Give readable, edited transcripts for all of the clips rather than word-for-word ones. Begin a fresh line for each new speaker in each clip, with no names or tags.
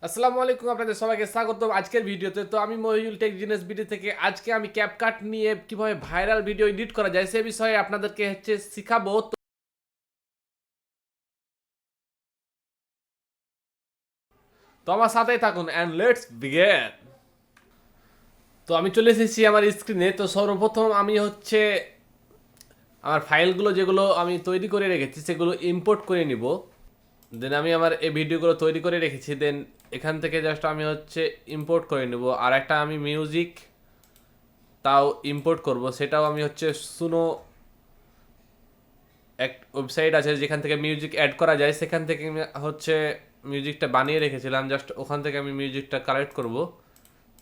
আসসালামু আলাইকুম, আপনাদের সবাইকে স্বাগতম আজকের ভিডিওতে। তো আমি মহিউল টেক জিনিস ভিডিও থেকে আজকে আমি ক্যাপকাট নিয়ে কিভাবে ভাইরাল ভিডিও এডিট করা যায় সে বিষয়ে আপনাদেরকে শিখাবো। তো আমার সাথেই থাকুন অ্যান্ড লেটস বিগিন। তো আমি চলে এসেছি আমার স্ক্রিনে। তো সর্বপ্রথম আমি আমার ফাইলগুলো যেগুলো আমি তৈরি করে রেখেছি সেগুলো ইম্পোর্ট করে নিব। দেন আমি আমার এই ভিডিওগুলো তৈরি করে রেখেছি, দেন এখান থেকে জাস্ট আমি ইম্পোর্ট করে নেব। আর একটা আমি মিউজিক তাও ইম্পোর্ট করব, সেটাও আমি সুনো এক ওয়েবসাইট আছে যেখান থেকে মিউজিক অ্যাড করা যায়, সেখান থেকে আমি মিউজিকটা বানিয়ে রেখেছিলাম। জাস্ট ওখান থেকে আমি মিউজিকটা কালেক্ট করব,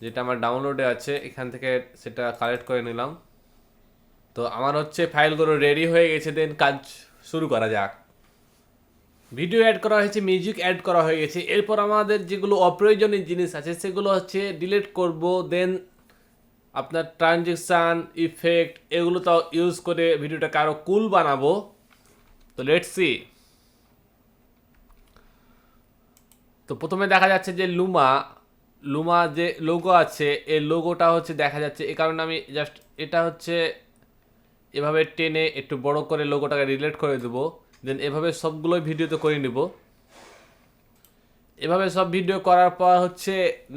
যেটা আমার ডাউনলোডে আছে, এখান থেকে সেটা কালেক্ট করে নিলাম। তো আমার ফাইলগুলো রেডি হয়ে গেছে, দেন কাজ শুরু করা যাক। ভিডিও অ্যাড করা হয়েছে, মিউজিক অ্যাড করা হয়ে গেছে। এরপর আমাদের যেগুলো অপ্রয়োজনীয় জিনিস আছে সেগুলো ডিলিট করব। দেন আপনার ট্রানজেকশান ইফেক্ট এগুলো তো ইউজ করে ভিডিওটাকে আরও কুল বানাবো। তো লেটস সি। তো প্রথমে দেখা যাচ্ছে যে লুমা লুমা যে লোগো আছে এই লোগোটা দেখা যাচ্ছে। এই কারণে আমি জাস্ট এটা এভাবে টেনে একটু বড় করে লোগোটাকে রিলেট করে দেবো। দেন এভাবে সবগুলোই ভিডিওতে করে নিব। এভাবে সব ভিডিও করার পর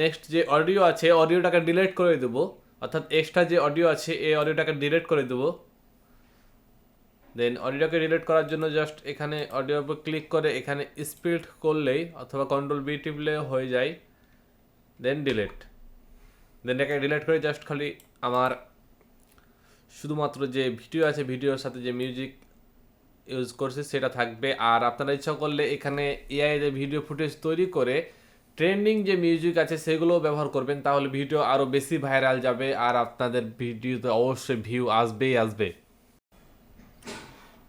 নেক্সট যে অডিও আছে অডিওটাকে ডিলিট করে দেবো, অর্থাৎ এক্সট্রা যে অডিও আছে এই অডিওটাকে ডিলিট করে দেবো। দেন অডিওকে ডিলিট করার জন্য জাস্ট এখানে অডিওর উপর ক্লিক করে এখানে স্পিড করলেই অথবা কন্ট্রোল বি টিপলেও হয়ে যায়। দেন ডিলিট। দেন এটাকে ডিলিট করে জাস্ট খালি আমার শুধুমাত্র যে ভিডিও আছে ভিডিওর সাথে যে মিউজিক ইউজ করছে সেটা থাকবে। আর আপনারা ইচ্ছা করলে এখানে এআই যে ভিডিও ফুটেজ তৈরি করে ট্রেন্ডিং যে মিউজিক আছে সেগুলোও ব্যবহার করবেন, তাহলে ভিডিও আরও বেশি ভাইরাল যাবে আর আপনাদের ভিডিওতে অবশ্যই ভিউ আসবেই আসবে।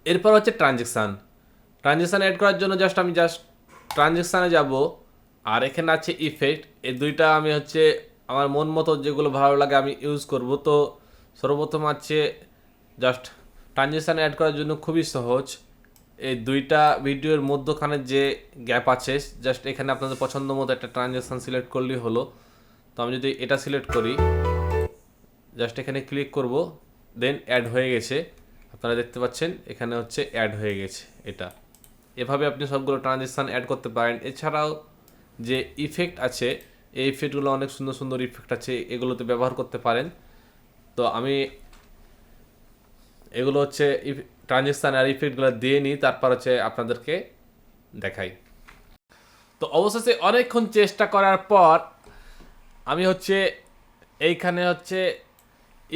এরপর ট্রানজেকশান অ্যাড করার জন্য আমি ট্রানজেকশানে যাব। আর এখানে আছে ইফেক্ট, এই দুইটা আমি আমার মন মতো যেগুলো ভালো লাগে আমি ইউজ করব। তো সর্বপ্রথম জাস্ট ট্রানজেকশান অ্যাড করার জন্য খুবই সহজ। এই দুইটা ভিডিওর মধ্যখানে যে গ্যাপ আছে জাস্ট এখানে আপনাদের পছন্দ মতো একটা ট্রানজেকশান সিলেক্ট করলেই হলো। তো আমি যদি এটা সিলেক্ট করি, জাস্ট এখানে ক্লিক করব, দেন অ্যাড হয়ে গেছে। আপনারা দেখতে পাচ্ছেন এখানে অ্যাড হয়ে গেছে এটা। এভাবে আপনি সবগুলো ট্রানজেকশান অ্যাড করতে পারেন। এছাড়াও যে ইফেক্ট আছে এই ইফেক্টগুলো অনেক সুন্দর সুন্দর ইফেক্ট আছে, এগুলোতে ব্যবহার করতে পারেন। তো আমি এগুলো ট্রানজেকশান আর ইফেক্টগুলো দিয়ে নিই, তারপর আপনাদেরকে দেখাই। তো অবশেষে অনেকক্ষণ চেষ্টা করার পর আমি এইখানে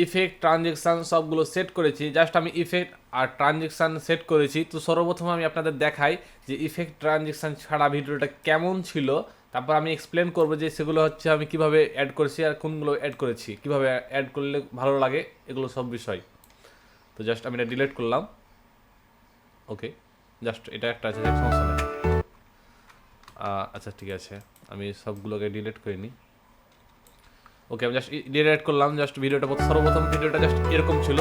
ইফেক্ট ট্রানজেকশান সবগুলো সেট করেছি। জাস্ট আমি ইফেক্ট আর ট্রানজেকশান সেট করেছি। তো সর্বপ্রথম আমি আপনাদের দেখাই যে ইফেক্ট ট্রানজেকশান ছাড়া ভিডিওটা কেমন ছিল, তারপর আমি এক্সপ্লেন করবো যে সেগুলো আমি কিভাবে অ্যাড করেছি আর কোনগুলো অ্যাড করেছি, কিভাবে অ্যাড করলে ভালো লাগে, এগুলো সব বিষয়। তো জাস্ট আমি এটা ডিলিট করলাম। ওকে, জাস্ট এটা একটা আছে, সমস্যা নেই। আচ্ছা ঠিক আছে, আমি সবগুলোকে ডিলিট করে নিই। ওকে, আমি জাস্ট ডিলিট করলাম। জাস্ট ভিডিওটা সর্বপ্রথম ভিডিওটা জাস্ট এরকম ছিল।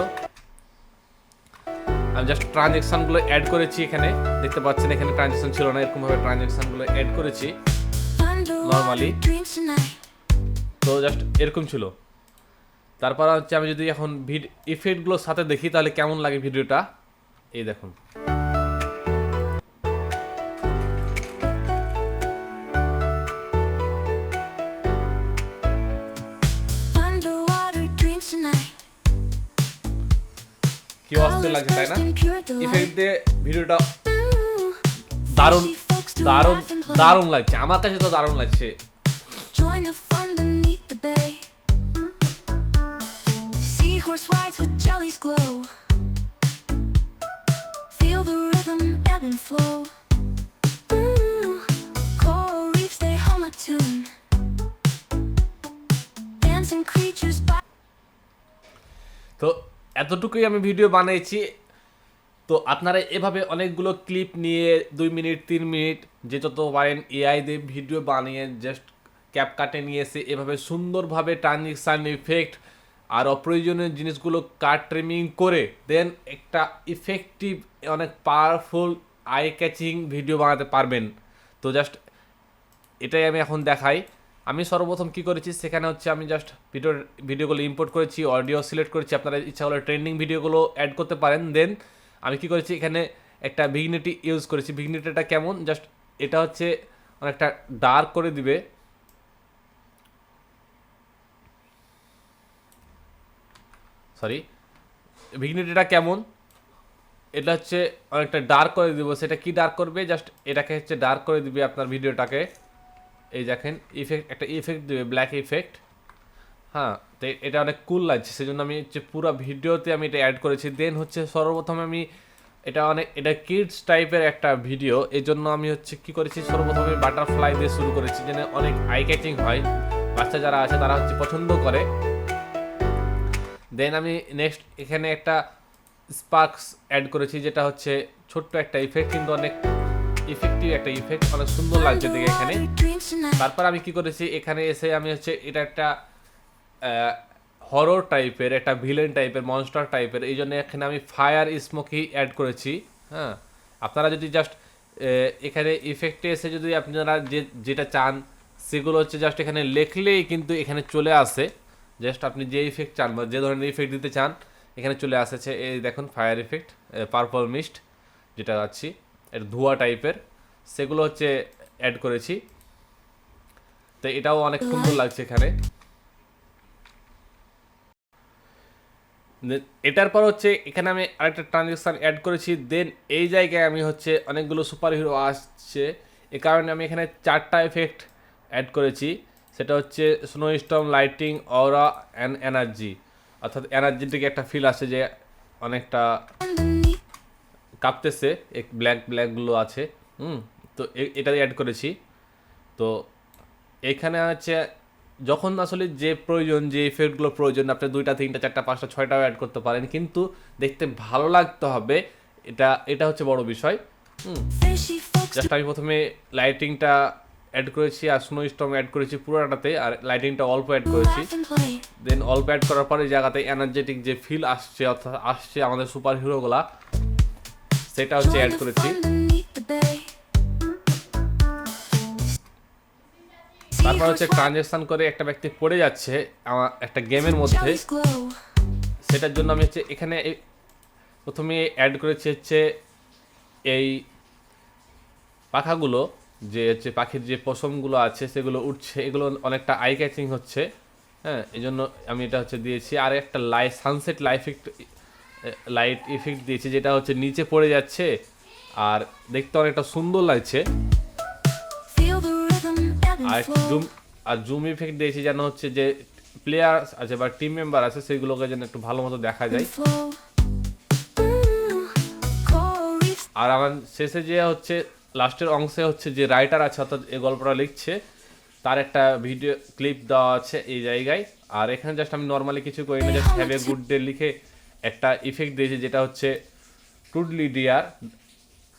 আমি জাস্ট ট্রানজেকশানগুলো অ্যাড করেছি, এখানে দেখতে পাচ্ছেন এখানে ট্রানজেকশান ছিল না, এরকমভাবে ট্রানজেকশানগুলো অ্যাড করেছি নর্মালি। তো জাস্ট এরকম ছিল। তারপর আমি যদি এখন ইফেক্টগুলোর সাথে দেখি তাহলে কেমন লাগে ভিডিওটা, এই দেখুন। কি অস্থির লাগছে তাই না? ইফেক্ট দিয়ে ভিডিওটা দারুণ দারুণ দারুণ লাগছে, আমার কাছে তো দারুণ লাগছে। তো এতটুকুই আমি ভিডিও বানিয়েছি। তো আপনারা এভাবে অনেকগুলো ক্লিপ নিয়ে 2 মিনিট 3 মিনিট যে যত পারেন এআই দিয়ে ভিডিও বানিয়ে জাস্ট ক্যাপকাটে নিয়ে এসে এভাবে সুন্দরভাবে ট্রানজিশন ইফেক্ট আর অপ্রয়োজনীয় জিনিসগুলো কাট ট্রিমিং করে দেন একটা ইফেক্টিভ অনেক পাওয়ারফুল আই ক্যাচিং ভিডিও বানাতে পারবেন। তো জাস্ট এটাই আমি এখন দেখাই। আমি সর্বপ্রথম কি করেছি, সেখানে হচ্ছে আমি জাস্ট ভিডিওগুলো ইম্পোর্ট করেছি, অডিও সিলেক্ট করেছি, আপনারা ইচ্ছা করলে ট্রেন্ডিং ভিডিওগুলো অ্যাড করতে পারেন। দেন আমি কি করেছি, এখানে একটা ভিগনিটি ইউজ করেছি। ভিগনিটিটা কেমন, জাস্ট এটা হচ্ছে অনেকটা ডার্ক করে দিবে, সরি, ভিগনিটিটা কেমন, এটা হচ্ছে অনেকটা ডার্ক করে দিব। সেটা কি ডার্ক করবে, জাস্ট এটাকে হচ্ছে ডার্ক করে দিবে আপনার ভিডিওটাকে। এই দেখেন একটা ইফেক্ট দেবে, ব্ল্যাক ইফেক্ট। হ্যাঁ, তো এটা অনেক কুল লাগছে, সেই জন্য আমি হচ্ছে পুরো ভিডিওতে আমি এটা অ্যাড করেছি। দেন হচ্ছে সর্বপ্রথম আমি এটা কিডস টাইপের একটা ভিডিও, এই জন্য আমি হচ্ছে কি করেছি, সর্বপ্রথম আমি বাটারফ্লাই দিয়ে শুরু করেছি, যেন অনেক আই ক্যাচিং হয়, বাচ্চা যারা আছে তারা হচ্ছে পছন্দ করে। দেন আমি নেক্সট এখানে একটা স্পার্কস অ্যাড করেছি, যেটা হচ্ছে ছোট্ট একটা ইফেক্ট, কিন্তু অনেক ইফেক্টিভ একটা ইফেক্ট, অনেক সুন্দর লাগছে দেখে এখানে। তারপর আমি কি করেছি, এখানে এসে আমি হচ্ছে এটা একটা হরর টাইপের, একটা ভিলেন টাইপের, মনস্টার টাইপের, এই জন্য এখানে আমি ফায়ার স্মোকি অ্যাড করেছি। হ্যাঁ, আপনারা যদি জাস্ট এখানে ইফেক্টে এসে যদি আপনারা যেটা চান সেগুলো হচ্ছে জাস্ট এখানে লিখলেই কিন্তু এখানে চলে আসে। জাস্ট আপনি যে ইফেক্ট চান বা যে ধরনের ইফেক্ট দিতে চান এখানে চলে আসেছে। এই দেখুন ফায়ার ইফেক্ট, পার্পল মিস্ট যেটা আছি, এটা ধোঁয়া টাইপের, সেগুলো হচ্ছে অ্যাড করেছি। তো এটাও অনেক সুন্দর লাগছে এখানে। এটার পর হচ্ছে এখানে আমি আরেকটা ট্রানজেকশান অ্যাড করেছি। দেন এই জায়গায় আমি হচ্ছে অনেকগুলো সুপার হিরো আসছে, এ কারণে আমি এখানে 4টা এফেক্ট অ্যাড করেছি। সেটা হচ্ছে snow storm, lighting, aura and energy, অর্থাৎ এনার্জেটিক একটা ফিল আসে, যে অনেকটা কাঁপতেছে, ব্ল্যাকগুলো আছে। তো এটা অ্যাড করেছি। তো এখানে হচ্ছে যখন আসলে যে প্রয়োজন, যে ইফেক্টগুলো প্রয়োজন, আপনি 2টা 3টা 4টা 5টা 6টাও অ্যাড করতে পারেন, কিন্তু দেখতে ভালো লাগতে হবে, এটা হচ্ছে বড় বিষয়। জাস্ট আমি প্রথমে লাইটিংটা অ্যাড করেছি আর স্নো স্টর্ম অ্যাড করেছি পুরোটাতে, আর লাইটিংটা অল্প অ্যাড করেছি। দেন অল্প অ্যাড করার পরে এই জায়গাতে এনার্জেটিক যে ফিল আসছে, অর্থাৎ আসছে আমাদের সুপার হিরোগুলা, সেটা হচ্ছে অ্যাড করেছি। তারপর হচ্ছে ট্রানজেকশন করে একটা ব্যক্তি পড়ে যাচ্ছে আমার একটা গেমের মধ্যে, সেটার জন্য আমি হচ্ছে এখানে প্রথমে অ্যাড করেছি হচ্ছে এই পাখাগুলো, যে হচ্ছে পাখির যে পশমগুলো আছে সেগুলো উঠছে, এগুলো অনেকটা আই ক্যাচিং হচ্ছে। হ্যাঁ, এই জন্য আমি এটা হচ্ছে দিয়েছি। আর একটা সানসেট লাইট ইফেক্ট দিয়েছি, যেটা হচ্ছে নিচে পড়ে যাচ্ছে আর দেখতে অনেকটা সুন্দর লাগছে। আর জুম ইফেক্ট দিয়েছি, যেন হচ্ছে যে প্লেয়ার আছে বা টিম মেম্বার আছে সেগুলোকে যেন একটু ভালো মতো দেখা যায়। আর আমার শেষে যে হচ্ছে লাস্টের অংশে হচ্ছে যে রাইটার আছে, অর্থাৎ এই গল্পটা লিখছে, তার একটা ভিডিও ক্লিপ দেওয়া আছে এই জায়গায়। আর এখানে জাস্ট আমি নর্মালি কিছু করি না, just have a good day লিখে একটা ইফেক্ট দিয়েছি, যেটা হচ্ছে টুডলি ডিয়ার,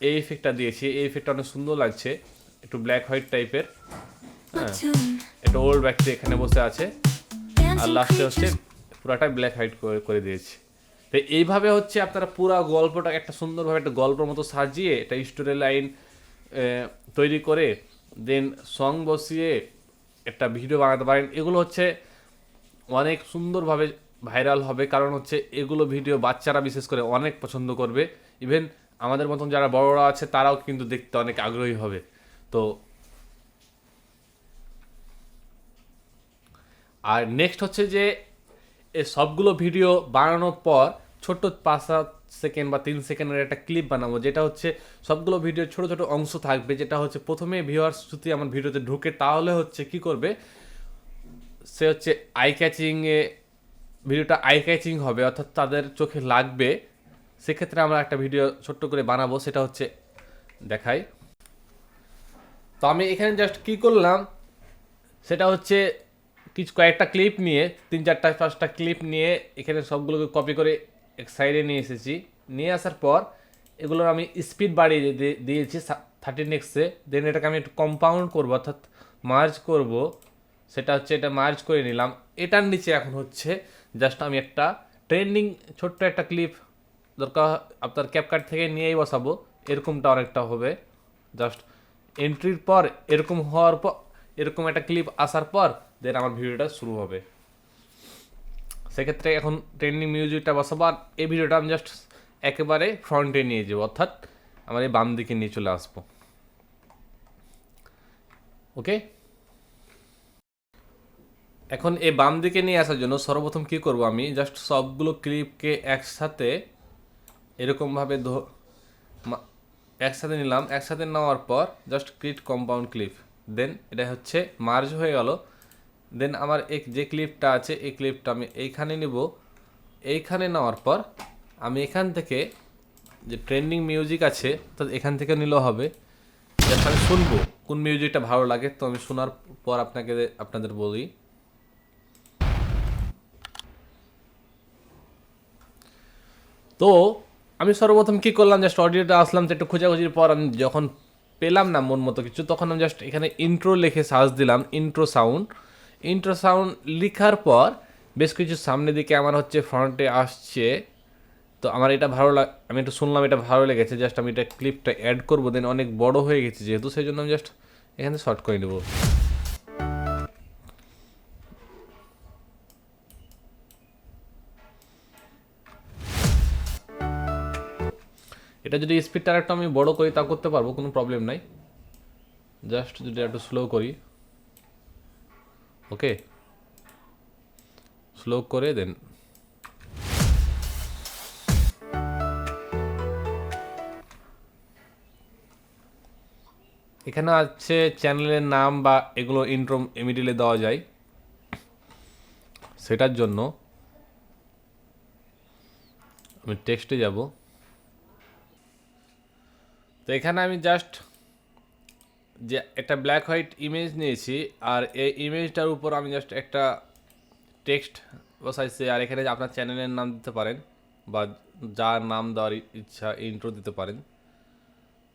এই ইফেক্টটা দিয়েছি। এই ইফেক্টটা অনেক সুন্দর লাগছে, একটু ব্ল্যাক হোয়াইট টাইপের। হ্যাঁ, একটা ওল্ড ব্যক্তি এখানে বসে আছে, আর লাস্টে হচ্ছে পুরাটাই ব্ল্যাক হোয়াইট করে দিয়েছি। তো এইভাবে হচ্ছে আপনারা পুরো গল্পটা একটা সুন্দরভাবে একটা গল্পের মতো সাজিয়ে একটা স্টোরি লাইন তৈরি করে দেন সং বসিয়ে একটা ভিডিও বানাতে পারেন। এগুলো হচ্ছে অনেক সুন্দরভাবে ভাইরাল হবে, কারণ হচ্ছে এগুলো ভিডিও বাচ্চারা বিশেষ করে অনেক পছন্দ করবে। ইভেন আমাদের মতন যারা বড়রা আছে তারাও কিন্তু দেখতে অনেক আগ্রহী হবে। তো আর নেক্সট হচ্ছে যে এই সবগুলো ভিডিও বানানোর পর ছোট্ট 5-7 সেকেন্ড বা 3 সেকেন্ডের একটা ক্লিপ বানাবো, যেটা হচ্ছে সবগুলো ভিডিও ছোট ছোট অংশ থাকবে, যেটা হচ্ছে প্রথমে ভিউয়ার্স যদি আমার ভিডিওতে ঢুকে তাহলে হচ্ছে কি করবে, সে হচ্ছে ভিডিওটা আই ক্যাচিং হবে, অর্থাৎ তাদের চোখে লাগবে। সেক্ষেত্রে আমরা একটা ভিডিও ছোট্ট করে বানাবো, সেটা হচ্ছে দেখাই। তো আমি এখানে জাস্ট কি করলাম, সেটা হচ্ছে কয়েকটা ক্লিপ নিয়ে 3-4-5টা ক্লিপ নিয়ে এখানে সবগুলোকে কপি করে এক সাইডে নিয়ে এসেছি। নিয়ে আসার পর এগুলোর আমি স্পিড বাড়িয়ে দিয়েছি 13x-এ। দেন এটাকে আমি একটু কম্পাউন্ড করবো, অর্থাৎ মার্জ করব। সেটা হচ্ছে এটা মার্জ করে নিলাম। এটার নিচে এখন হচ্ছে জাস্ট আমি একটা ট্রেন্ডিং ছোট্ট একটা ক্লিপ দরকার আপনার ক্যাপকাট থেকে নিয়েই বসাবো, এরকমটা অনেকটা হবে। জাস্ট এন্ট্রির পর এরকম হওয়ার পর এরকম একটা ক্লিপ আসার পর দেন আমার ভিডিওটা শুরু হবে। সেক্ষেত্রে এখন ট্রেন্ডিং মিউজিকটা বসাবো, আর এই ভিডিওটা আমি জাস্ট একেবারে ফ্রন্টে নিয়ে যাবো, অর্থাৎ আমার এই বাম দিকে নিয়ে চলে আসবো। ওকে, এখন এই বাম দিকে নিয়ে আসার জন্য সর্বপ্রথম কি করব, আমি জাস্ট সবগুলো ক্লিপকে একসাথে এরকমভাবে একসাথে নিলাম। একসাথে নেওয়ার পর জাস্ট ক্রিয়েট কম্পাউন্ড ক্লিপ, দেন এটা হচ্ছে মার্জ হয়ে গেল। দেন আমার যে ক্লিপটা আছে এই ক্লিপটা আমি এইখানে নিব। এইখানে নেওয়ার পর আমি এখান থেকে যে ট্রেন্ডিং মিউজিক আছে তো এখান থেকে নিলেও হবে। জাস্ট আমি শুনবো কোন মিউজিকটা ভালো লাগে, তো আমি শোনার পর আপনাদের বলি। তো আমি সর্বপ্রথম কি করলাম, জাস্ট অডিওটা আসলাম, তো একটু খোঁজাখুঁজির পর আমি যখন পেলাম না মন মতো কিছু, তখন আমি জাস্ট এখানে ইন্ট্রো লিখে সার্চ দিলাম, ইন্ট্রো সাউন্ড লিখার পর বেশ কিছু সামনের দিকে আমার হচ্ছে ফ্রন্টে আসছে। তো আমার এটা আমি একটু শুনলাম, এটা ভালো লেগেছে, জাস্ট আমি এটা ক্লিপটা অ্যাড করবো। দেন অনেক বড় হয়ে গেছে যেহেতু, সেই জন্য আমি জাস্ট এখানে শর্ট করে নেবো। এটা যদি স্পিডটা একটু আমি বড় করি তা করতে পারবো, কোনো প্রবলেম নাই। জাস্ট যদি একটু স্লো করি, ওকে, স্লো করে দেন এখানে আছে চ্যানেলের নাম বা এগুলো ইন্ট্রো ইমিডিয়েটলি দেওয়া যায়, সেটার জন্য আমি টেক্সটে যাব। তো এখানে আমি জাস্ট যে একটা ব্ল্যাক হোয়াইট ইমেজ নিয়েছি, আর এই ইমেজটার উপর আমি জাস্ট একটা টেক্সট বসাইছি, আর এখানে আপনার চ্যানেলের নাম দিতে পারেন বা যার নাম দেওয়ার ইচ্ছা ইন্ট্রো দিতে পারেন।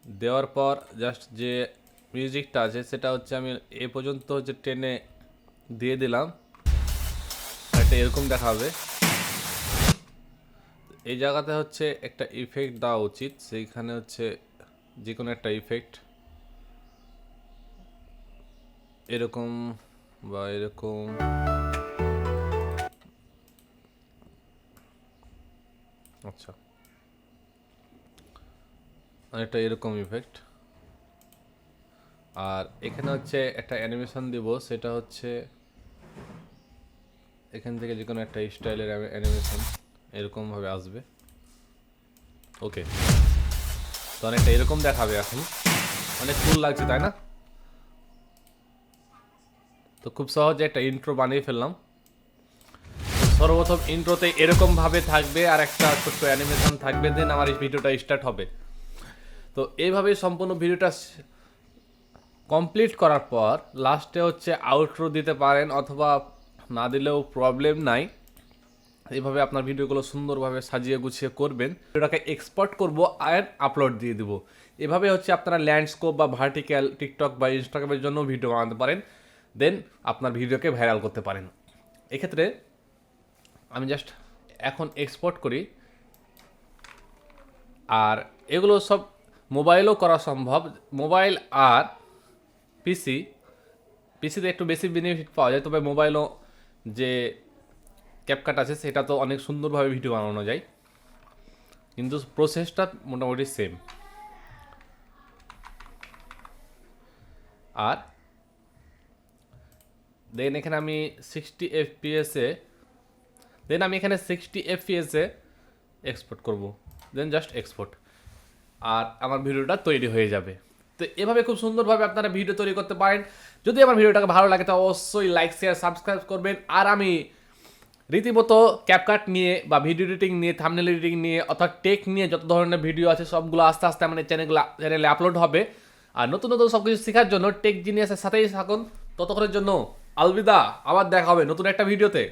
দেওয়ার পর জাস্ট যে মিউজিকটা আছে সেটা হচ্ছে আমি এ পর্যন্ত হচ্ছে টেনে দিয়ে দিলাম, এটা এরকম দেখাবে। এই জায়গাতে হচ্ছে একটা ইফেক্ট দেওয়া উচিত, সেইখানে হচ্ছে যে কোনো একটা ইফেক্ট এরকম বা এরকম, আচ্ছা একটা এরকম ইফেক্ট। আর এখানে হচ্ছে একটা অ্যানিমেশন দিব, সেটা হচ্ছে এখান থেকে যে কোনো একটা স্টাইলের অ্যানিমেশন এরকমভাবে আসবে। ওকে, তো অনেকটা এরকম দেখাবে, এখন অনেক কুল লাগছে তাই না? তো খুব সহজে একটা ইন্ট্রো বানিয়ে ফেললাম। সর্বপ্রথম ইন্ট্রোতে এরকমভাবে থাকবে আর একটা ছোট্ট অ্যানিমেশন থাকবে, দেন আমার এই ভিডিওটা স্টার্ট হবে। তো এইভাবে সম্পূর্ণ ভিডিওটা কমপ্লিট করার পর লাস্টে হচ্ছে আউটরো দিতে পারেন, অথবা না দিলেও প্রবলেম নাই। এইভাবে আপনার ভিডিওগুলো সুন্দরভাবে সাজিয়ে গুছিয়ে করবেন। ভিডিওটাকে এক্সপোর্ট করব আর আপলোড দিয়ে দিব। এভাবে হচ্ছে আপনারা ল্যান্ডস্কেপ বা ভার্টিক্যাল টিকটক বা ইনস্টাগ্রামের জন্য ভিডিও বানাতে পারেন, দেন আপনার ভিডিওকে ভাইরাল করতে পারেন। এক্ষেত্রে আমি জাস্ট এখন এক্সপোর্ট করি, আর এগুলো সব মোবাইলও করা সম্ভব। মোবাইল আর পিসিতে একটু বেশি বেনিফিট পাওয়া যায়, তবে মোবাইলও যে ক্যাপকাট আছে সেটা তো অনেক সুন্দরভাবে ভিডিও বানানো যায়, কিন্তু প্রসেসটা মোটামুটি সেম। আর দেন এখানে আমি 60 এফপিএসে এক্সপোর্ট করব, দেন জাস্ট এক্সপোর্ট, আর আমার ভিডিওটা তৈরি হয়ে যাবে। তো এভাবে খুব সুন্দরভাবে আপনারা ভিডিও তৈরি করতে পারেন। যদি আমার ভিডিওটাকে ভালো লাগে তো অবশ্যই লাইক শেয়ার সাবস্ক্রাইব করবেন। আর আমি রীতিমতো ক্যাপকাট নিয়ে বা ভিডিও এডিটিং নিয়ে, থাম্বনেল এডিটিং নিয়ে, অর্থাৎ টেক নিয়ে যত ধরনের ভিডিও আছে সবগুলো আস্তে আস্তে আমার চ্যানেলে আপলোড হবে। আর নতুন নতুন সব কিছু শেখার জন্য টেক জিনিয়াসের সাথেই থাকুন। ততক্ষণের জন্য আলবিদা, আবার দেখা হবে নতুন একটা ভিডিওতে।